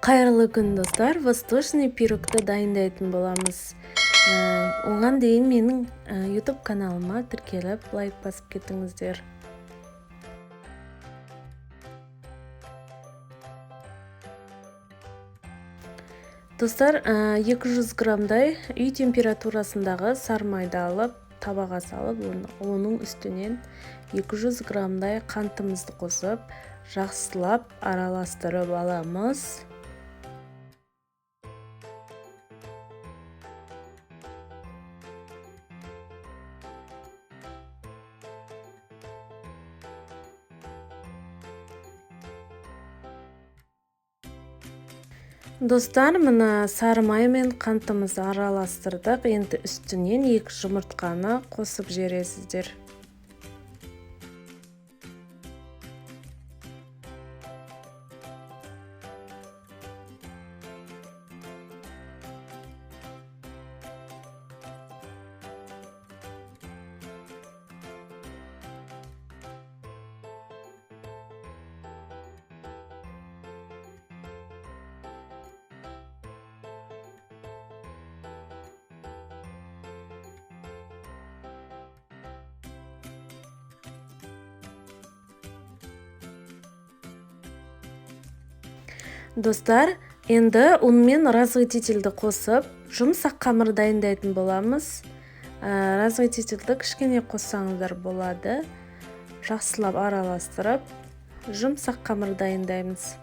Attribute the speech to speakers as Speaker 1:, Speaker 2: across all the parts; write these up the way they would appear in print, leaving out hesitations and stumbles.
Speaker 1: Кайырлы күн достар, восточный пирогты дайындайтын боламыз. Оған дейін менің YouTube каналыма тіркеліп, лайк басып кетіңіздер. Достар, 200 грамдай үй температурасындағы сары майды алып, табаға салып, оның үстінен 200 грамдай қантымызды қосып, жақсылап араластырып аламыз. Достар, мына сары май мен қантымызды араластырдық. Енді үстінен 2 жұмыртқаны қосып жібересіздер. Достар, енді ұн мен разгытительді қосып, жұмсақ қамыр дайындайтын боламыз. Разгытительді кішкене қоссаңыздар болады. Жақсылап араластырып, жұмсақ қамыр дайындаймыз.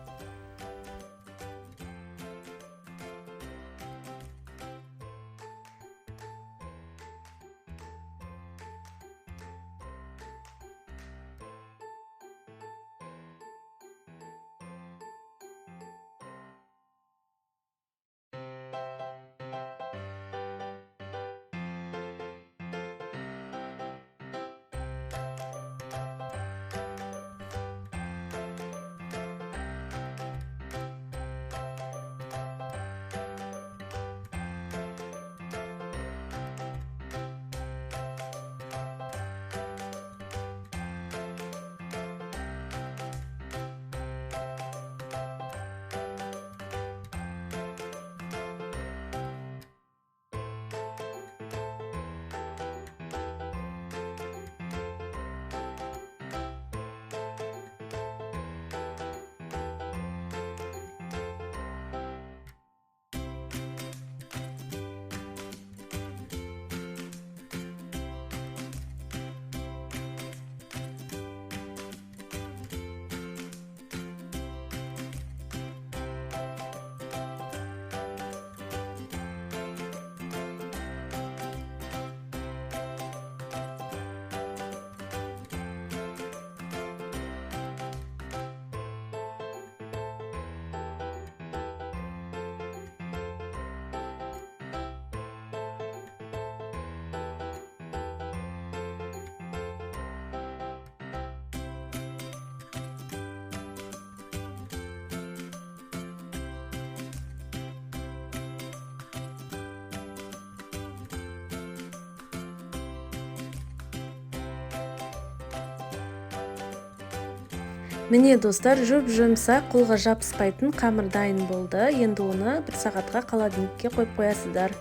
Speaker 1: Міне достар, жұмсақ, қолға жабыспайтын қамыр дайын болды. Енді оны 1 сағатқа холодильникке қойып қоясыздар.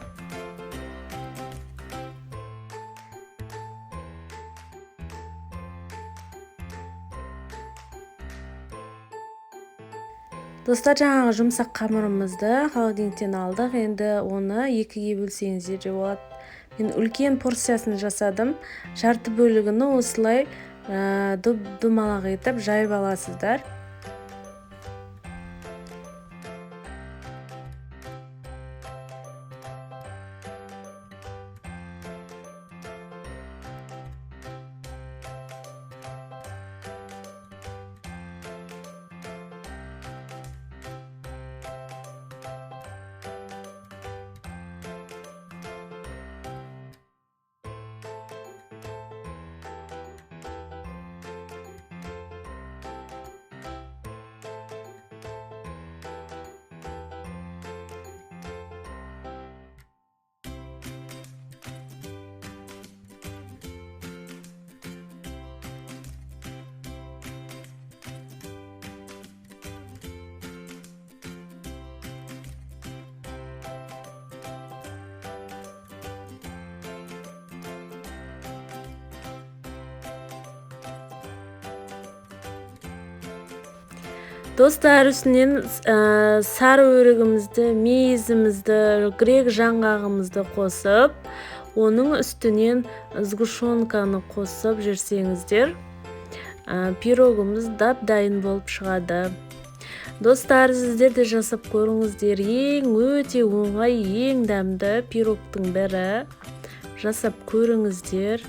Speaker 1: Достар, жаңағы жұмсақ қамырымызды холодильниктен алдық. Енді оны 2-ге бөлсеңіздер де болады. Мен үлкен порциясын жасадым. Жарты бөлігіні осылай думалақ етіп жайып аласыздар. Достар, үстінен сары өрігімізді, мейізімізді, грек жаңғағымызды қосып, оның үстінен сгущенканы қосып жүрсеңіздер, пирогымыз дайын болып шығады. Достар, сіздер де жасап көріңіздер. Ең өте оңай, ең дәмді пирогтың бірі. Жасап көріңіздер.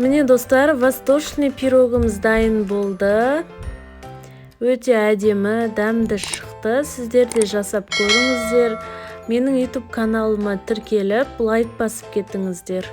Speaker 1: Міне достар, восточный пирогымыз дайын болды. Өте әдемі, дәмді шықты. Сіздер де жасап көріңіздер. Менің YouTube каналыма тіркеліп, лайк басып кетіңіздер.